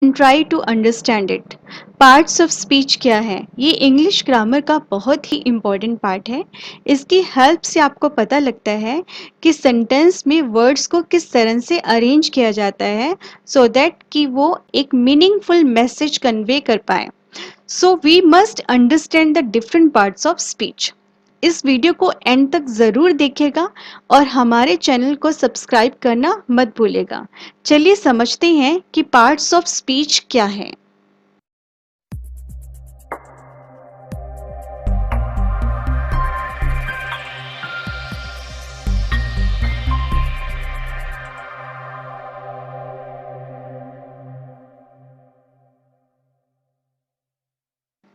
And try to understand it. Parts of speech क्या है? ये इंग्लिश ग्रामर का बहुत ही इम्पॉर्टेंट पार्ट है। इसकी हेल्प से आपको पता लगता है कि सेंटेंस में वर्ड्स को किस तरह से अरेंज किया जाता है सो दैट कि वो एक मीनिंगफुल मैसेज कन्वे कर पाए। So we must understand the different parts of speech. इस वीडियो को एंड तक ज़रूर देखिएगा और हमारे चैनल को सब्सक्राइब करना मत भूलिएगा। चलिए समझते हैं कि पार्ट्स ऑफ स्पीच क्या है।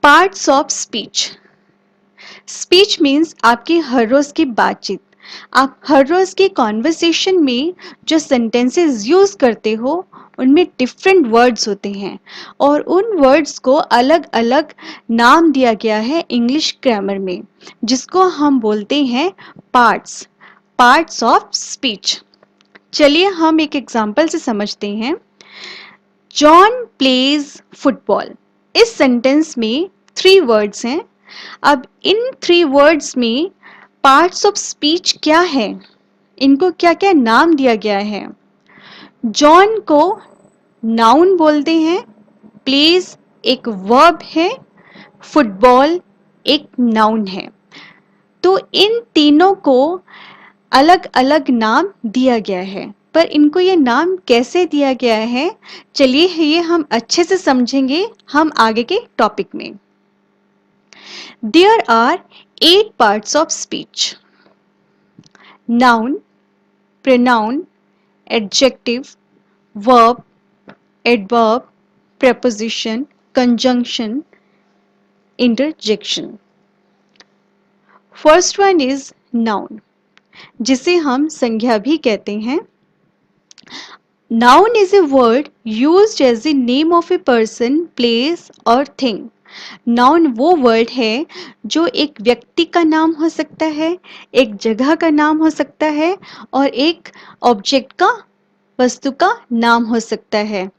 Parts of speech. Speech means आपकी हर रोज की बातचीत। आप हर रोज की कॉन्वर्सेशन में जो सेंटेंसेस यूज करते हो उनमें डिफरेंट वर्ड्स होते हैं और उन वर्ड्स को अलग अलग नाम दिया गया है इंग्लिश ग्रामर में, जिसको हम बोलते हैं पार्ट्स। Parts of speech. चलिए हम एक एग्जांपल से समझते हैं। John plays football. इस सेंटेंस में 3 वर्ड्स हैं। अब इन 3 वर्ड्स में पार्ट्स ऑफ स्पीच क्या है, इनको क्या क्या नाम दिया गया है। जॉन को नाउन बोलते हैं, प्लेज एक वर्ब है, फुटबॉल एक नाउन है। तो इन तीनों को अलग अलग नाम दिया गया है, पर इनको ये नाम कैसे दिया गया है, चलिए ये हम अच्छे से समझेंगे हम आगे के टॉपिक में। There are 8 parts of speech: noun, pronoun, adjective, verb, adverb, preposition, conjunction, interjection. First one is noun, जिसे हम संज्ञा भी कहते हैं। Noun is a word used as the name of a person, place or thing. Noun वो word है जो एक व्यक्ति का नाम हो सकता है, एक जगह का नाम हो सकता है और एक ऑब्जेक्ट का, वस्तु का नाम हो सकता है।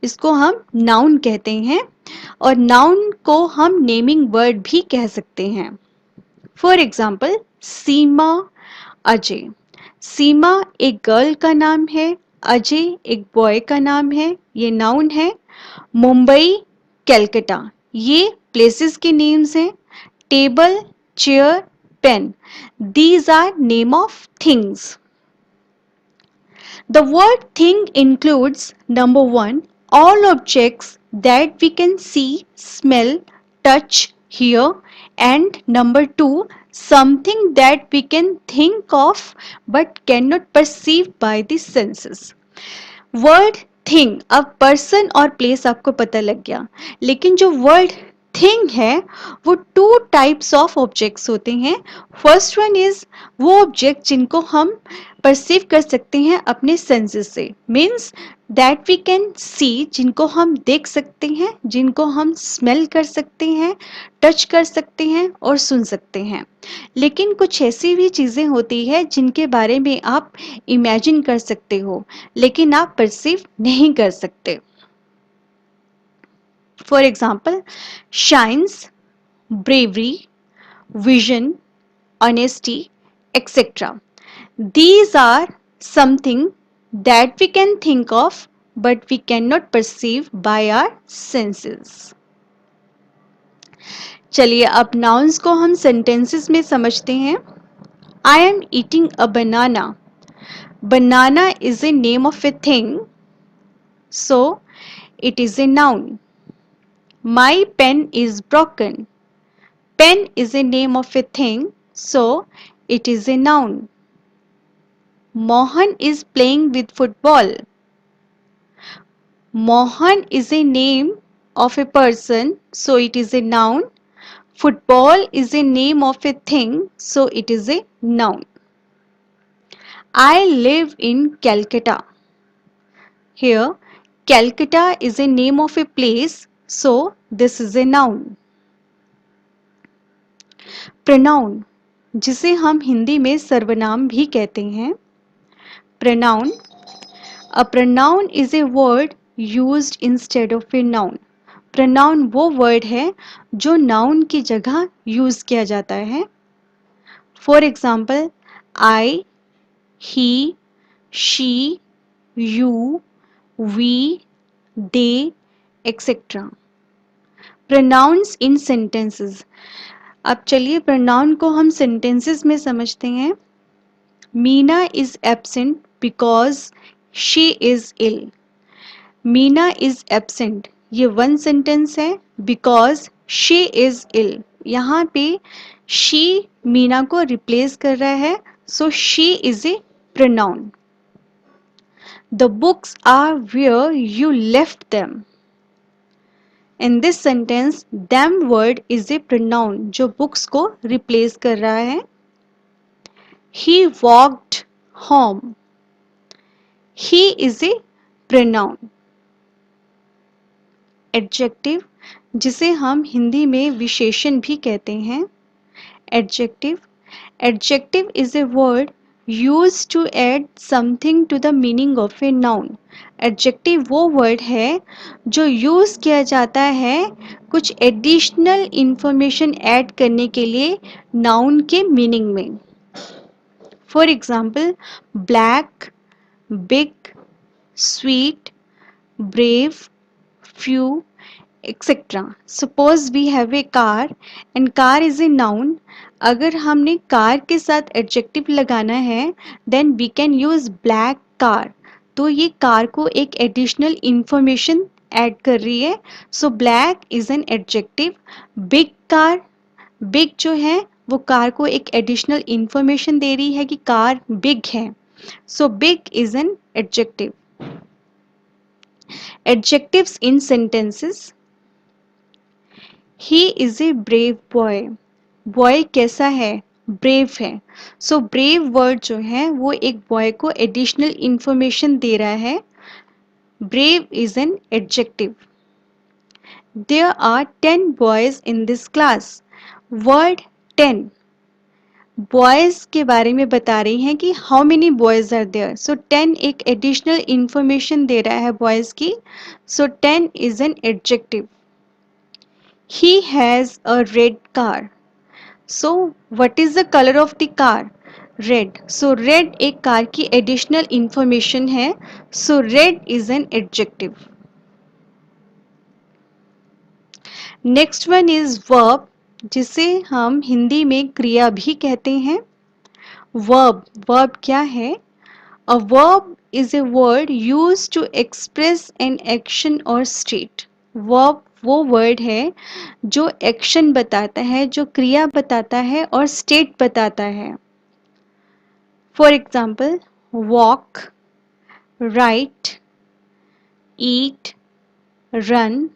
इसको हम नाउन कहते हैं और नाउन को हम नेमिंग वर्ड भी कह सकते हैं। फॉर एग्जाम्पल सीमा, अजय। सीमा एक गर्ल का नाम है, अजय एक बॉय का नाम है, ये नाउन है। मुंबई, कैलकाटा, ये प्लेसेस के नेम्स हैं। Table, chair, pen, these are name of things. The word thing includes number 1, all objects that we can see, smell, touch, hear, and number 2, something that we can think of but cannot perceive by the senses. Word thing, अब person और place आपको पता लग गया, लेकिन जो word thing है वो 2 टाइप्स ऑफ ऑब्जेक्ट्स होते हैं। फर्स्ट वन इज वो ऑब्जेक्ट जिनको हम परसीव कर सकते हैं अपने सेंसेस से, means that we can see, जिनको हम देख सकते हैं, जिनको हम स्मेल कर सकते हैं, टच कर सकते हैं और सुन सकते हैं। लेकिन कुछ ऐसी भी चीज़ें होती है जिनके बारे में आप इमेजिन कर सकते हो लेकिन आप परसीव नहीं कर सकते। For example shines, bravery, vision, honesty, etc. These are something that we can think of but we cannot perceive by our senses. चलिए अब nouns को हम sentences में समझते हैं। I am eating a banana. Banana is a name of a thing, so it is a noun. My pen is broken. Pen is a name of a thing, so it is a noun. Mohan is playing with football. Mohan is a name of a person, so it is a noun. Football is a name of a thing, so it is a noun. I live in Calcutta. Here, Calcutta is a name of a place, so this is a noun. Pronoun, जिसे हम हिंदी में सर्वनाम भी कहते हैं। Pronoun. A pronoun is a word used instead of a noun. Pronoun वो word है जो noun की जगह use किया जाता है. For example, I, he, she, you, we, they, etc. Pronouns in sentences. अब चलिए pronoun को हम sentences में समझते हैं. Meena is absent because she is ill. Meena is absent, ये वन सेंटेंस है. बिकॉज शी इज इल, यहाँ पे शी मीना को रिप्लेस कर रहा है, so she is a pronoun. The books are where you left them. In this sentence them word is a pronoun जो books को रिप्लेस कर रहा है. He walked home, he is a pronoun. Adjective, जिसे हम हिंदी में विशेषण भी कहते हैं. Adjective, adjective is a word used to add something to the meaning of a noun. Adjective वो वर्ड है जो यूज किया जाता है कुछ एडिशनल इंफॉर्मेशन ऐड करने के लिए नाउन के मीनिंग में. For example, black, big, sweet, brave, few, etc. Suppose we have a car and car is a noun. अगर हमने कार के साथ एडजेक्टिव लगाना है then we can use black car. तो ये कार को एक एडिशनल इंफॉर्मेशन ऐड कर रही है. So black is an adjective. Big car, big जो है वो कार को एक एडिशनल इंफॉर्मेशन दे रही है कि कार बिग है. So big is an adjective. Adjectives in sentences. He is a brave boy. Boy कैसा है? Brave है. So brave word जो है वो एक boy को additional information दे रहा है. Brave is an adjective. There are 10 boys in this class. Word 10 boys के बारे में बता रही हैं कि how many boys are there. So 10 एक एडिशनल इंफॉर्मेशन दे रहा है बॉयज की. So 10 is an adjective. He has a red car. So what is the colour of the car? Red. So red एक कार की एडिशनल इंफॉर्मेशन है. So red is an adjective. Next one is verb, जिसे हम हिंदी में क्रिया भी कहते हैं. वर्ब, वर्ब क्या है? A verb is a word used to express an action और स्टेट. वर्ब वो वर्ड है जो एक्शन बताता है, जो क्रिया बताता है और स्टेट बताता है. For example, walk, right, eat, run,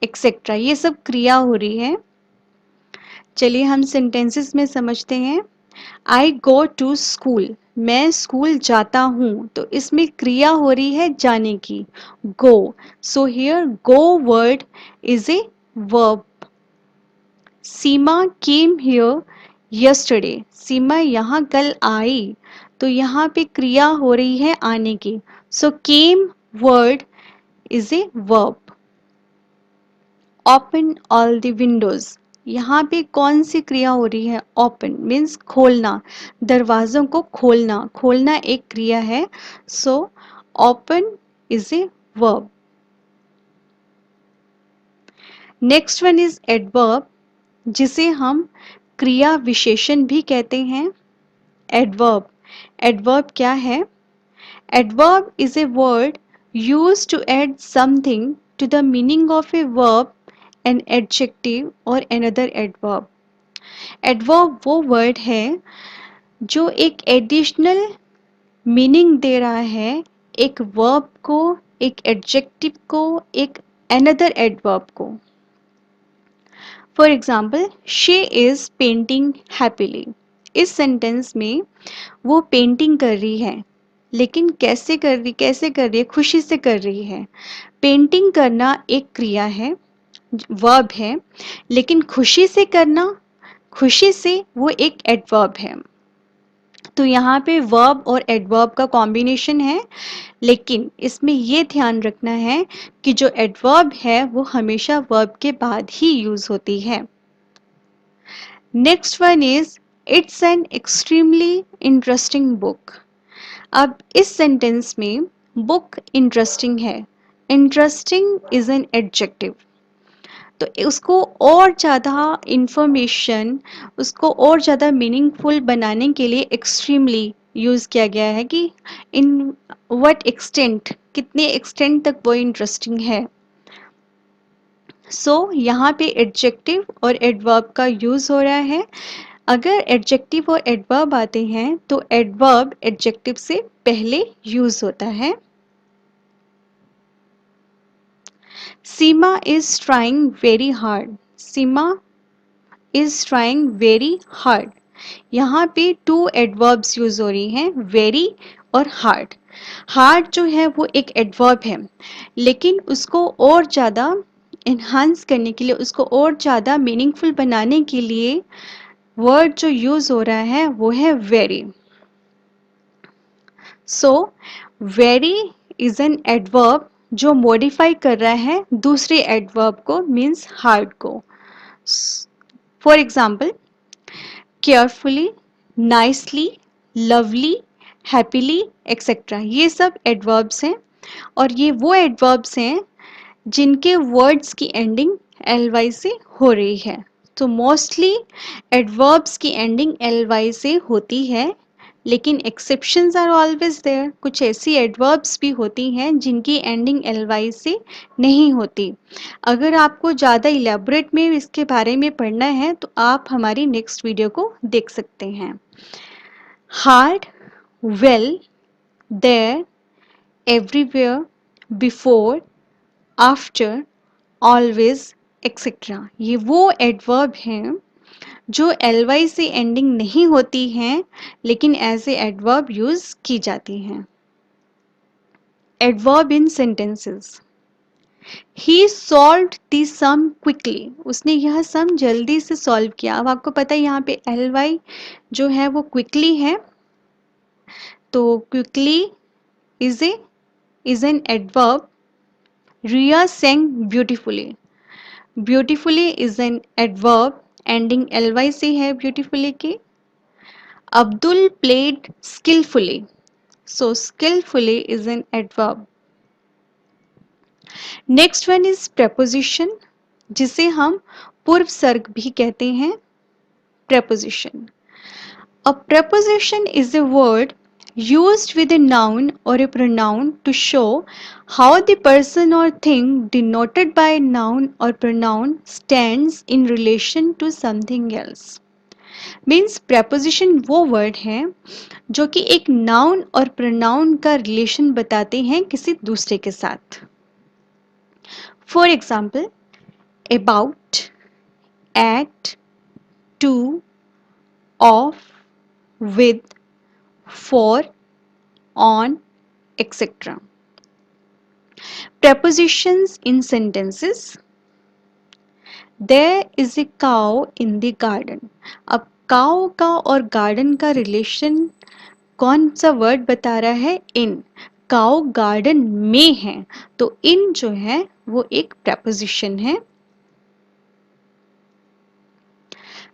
etcetera, ये सब क्रिया हो रही है. चलिए हम सेंटेंसेस में समझते हैं. आई गो टू स्कूल, मैं स्कूल जाता हूँ. तो इसमें क्रिया हो रही है जाने की, go. So here go word is a verb. Seema came here yesterday, Seema यहाँ कल आई. तो यहाँ पे क्रिया हो रही है आने की. So came word is a verb. Open all the windows, यहाँ पे कौन सी क्रिया हो रही है? ओपन मीन्स खोलना, दरवाजों को खोलना. खोलना एक क्रिया है. So open is a verb. Next one is adverb, जिसे हम क्रिया विशेषण भी कहते हैं. एडवर्ब, एडवर्ब क्या है? Adverb is a word used to add something to the meaning of a verb, an adjective or another adverb. Adverb वो वर्ड है जो एक एडिशनल मीनिंग दे रहा है एक वर्ब को, एक एडजेक्टिव को, एक अनदर एडवर्ब को. For example, she is painting happily. इस सेंटेंस में वो पेंटिंग कर रही है, लेकिन कैसे कर रही है? खुशी से कर रही है. पेंटिंग करना एक क्रिया है, वर्ब है, लेकिन खुशी से करना, खुशी से वो एक एडवर्ब है. तो यहाँ पे वर्ब और एडवर्ब का कॉम्बिनेशन है, लेकिन इसमें ये ध्यान रखना है कि जो एडवर्ब है वो हमेशा वर्ब के बाद ही यूज होती है। Next one is it's an extremely interesting book. अब इस सेंटेंस में बुक इंटरेस्टिंग है, इंटरेस्टिंग इज एन एडजेक्टिव, तो उसको और ज़्यादा इंफॉर्मेशन, उसको और ज़्यादा मीनिंगफुल बनाने के लिए एक्सट्रीमली यूज़ किया गया है कि इन व्हाट एक्सटेंट, कितने एक्सटेंट तक वो इंटरेस्टिंग है। सो यहाँ पे एडजेक्टिव और एडवर्ब का यूज़ हो रहा है। अगर एडजेक्टिव और एडवर्ब आते हैं तो एडवर्ब एडजेक्टिव से पहले यूज़ होता है। Seema is trying very hard. Seema is trying very hard. यहाँ पे टू एडवर्ब्स यूज हो रही हैं, वेरी और हार्ड। हार्ड जो है वो एक एडवर्ब है, लेकिन उसको और ज़्यादा इन्हांस करने के लिए, उसको और ज़्यादा मीनिंगफुल बनाने के लिए वर्ड जो यूज हो रहा है वो है very. So very is an adverb जो मॉडिफाई कर रहा है दूसरे एडवर्ब को, मीन्स हार्ड को। For example, carefully, nicely, lovely, happily etcetera, ये सब एडवर्ब्स हैं और ये वो एडवर्ब्स हैं जिनके वर्ड्स की एंडिंग एल वाई से हो रही है। तो मोस्टली एडवर्ब्स की एंडिंग एल वाई से होती है, लेकिन एक्सेप्शंस आर ऑलवेज देयर। कुछ ऐसी एडवर्ब्स भी होती हैं जिनकी एंडिंग एल वाई से नहीं होती। अगर आपको ज़्यादा इलेबोरेट में इसके बारे में पढ़ना है तो आप हमारी नेक्स्ट वीडियो को देख सकते हैं। Hard, well, there, everywhere, before, after, always etcetera, ये वो एडवर्ब हैं जो एल वाई से एंडिंग नहीं होती हैं, लेकिन एज ए एडवर्ब यूज की जाती हैं। Adverb in sentences. He solved the sum quickly. उसने यह सम जल्दी से सॉल्व किया। अब आपको पता है यहाँ पे एल वाई जो है वो क्विकली है, तो quickly is an adverb. Riya sang beautifully. Beautifully is an adverb, ending L Y से है ब्यूटिफुली की। Abdul played skillfully, so skillfully is an adverb. Next one is preposition, जिसे हम पूर्व सर्ग भी कहते हैं। preposition, a preposition is a word used with a noun or a pronoun to show how the person or thing denoted by a noun or pronoun stands in relation to something else. Means preposition वो word है जो कि एक noun और pronoun का relation बताते हैं किसी दूसरे के साथ। For example, about, at, to, of, with, for, on etcetera. prepositions in sentences. There is a cow in the garden. अब काउ का और गार्डन का रिलेशन कौन सा वर्ड बता रहा है? इन। काउ गार्डन में है, तो इन जो है वो एक preposition है।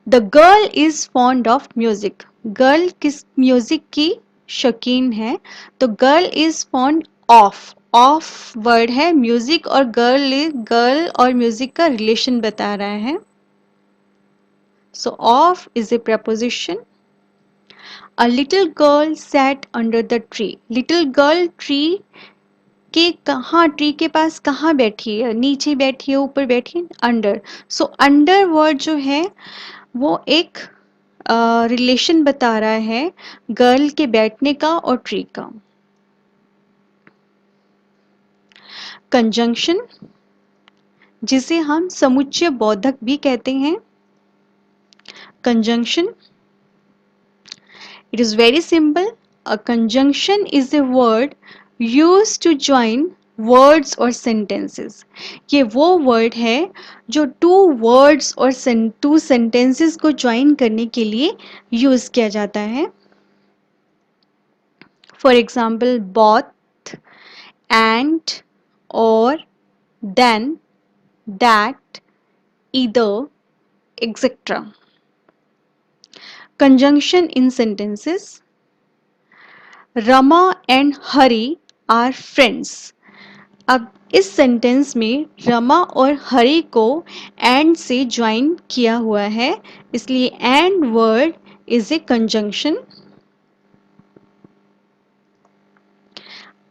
The girl is fond of music. Girl किस म्यूजिक की शौकीन है? तो girl is fond of, of word है, म्यूजिक और गर्ल और म्यूजिक का रिलेशन बता रहा है। सो of is a preposition. A little girl sat under the tree. Little girl tree के कहाँ, ट्री के पास कहाँ बैठी है? नीचे बैठी है, ऊपर बैठी है? अंडर। सो अंडर वर्ड जो है वो एक रिलेशन बता रहा है गर्ल के बैठने का और ट्री का। कंजंक्शन, जिसे हम समुच्चय बोधक भी कहते हैं। Conjunction, it is very simple. A conjunction is a word used to join words or sentences. ये वो वर्ड है जो टू वर्ड्स और टू सेंटेंसेस को ज्वाइन करने के लिए यूज किया जाता है। For example, both, and, or, then, that, either, etc. Conjunction in sentences. Rama and Hari are friends. अब इस सेंटेंस में रमा और हरि को एंड से ज्वाइन किया हुआ है, इसलिए and word is a conjunction.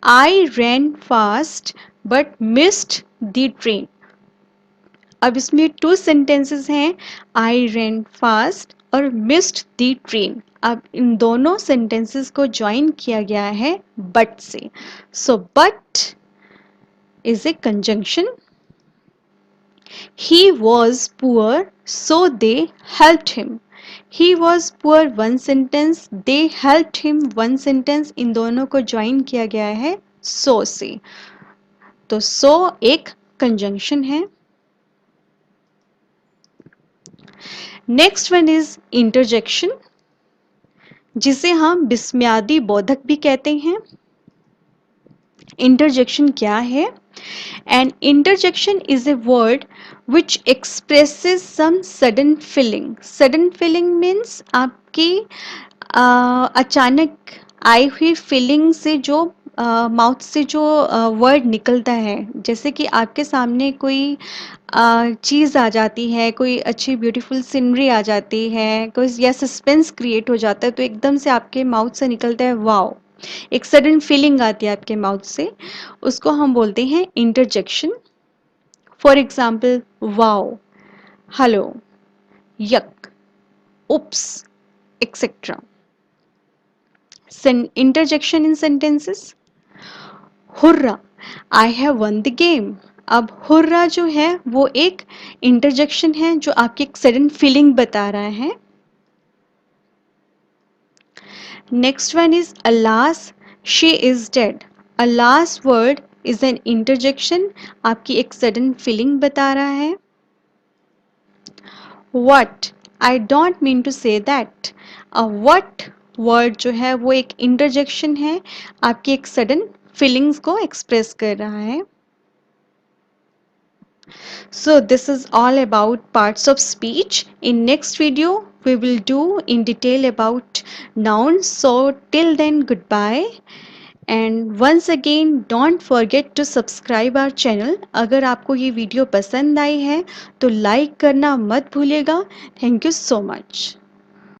I ran fast but missed the train. अब इसमें टू सेंटेंसेस हैं, आई रैन फास्ट और मिस्ड द ट्रेन. अब इन दोनों सेंटेंसेस को ज्वाइन किया गया है बट से. So but is a conjunction. He was poor, so they helped him. He was poor one sentence, they helped him one sentence. इन दोनों को ज्वाइन किया गया है so से. तो so एक conjunction है. Next one is interjection, जिसे हम विस्मयादि बोधक भी कहते हैं. Interjection क्या है? An interjection is a word which expresses some sudden feeling. Sudden feeling means आपकी अचानक आई हुई फीलिंग से जो माउथ से जो वर्ड निकलता है, जैसे कि आपके सामने कोई चीज़ आ जाती है, कोई अच्छी ब्यूटीफुल सीनरी आ जाती है, कोई या सस्पेंस क्रिएट हो जाता है, तो एकदम से आपके माउथ से निकलता है वाओ, एक सडन फीलिंग आती है आपके माउथ से, उसको हम बोलते हैं interjection. For example, wow, hello, yuck, oops, etcetera. Interjection in sentences. Hurrah, I have won the game. अब हुर्रा जो है वो एक इंटरजेक्शन है जो आपकी एक सडन फीलिंग बता रहा है. Next one is alas, she is dead. Alas word is an interjection, आपकी एक सडन फीलिंग बता रहा है. What, I don't mean to say that. What word जो है वो एक इंटरजेक्शन है, आपकी एक सडन फीलिंग्स को एक्सप्रेस कर रहा है. So this is all about parts of speech. In next video we will do in detail about nouns. So till then, goodbye. And once again, don't forget to subscribe our channel. अगर आपको ये video पसंद आई है तो like करना मत भूलिएगा. Thank you so much.